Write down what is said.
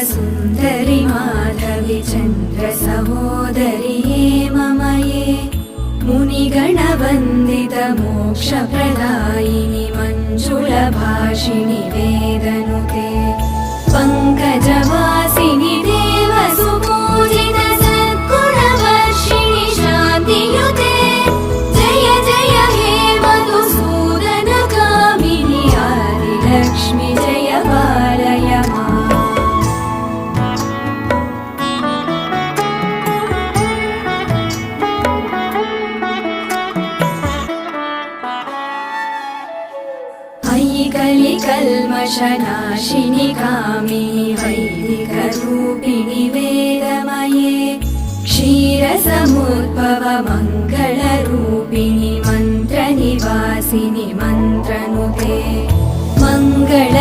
सुन्दरि माधवि चन्द्र सहोदरि हेममये मुनिगणवन्दित मोक्षप्रदायिनि मञ्जुलभाषिणि वेदनुते पङ्कजवासिनि देवसुपूजित सद्गुणवर्षिणि शान्तियुते जय जय हे मधुसूदन कामिनि आदिलक्ष्मि जय पालय माम्। कलिकल्मषनाशिनि कामिनि वैदिकरूपिणि वेदमये क्षीरसमुद्भव मङ्गलरूपिणि मन्त्रनिवासिनि मन्त्रनुते मङ्गल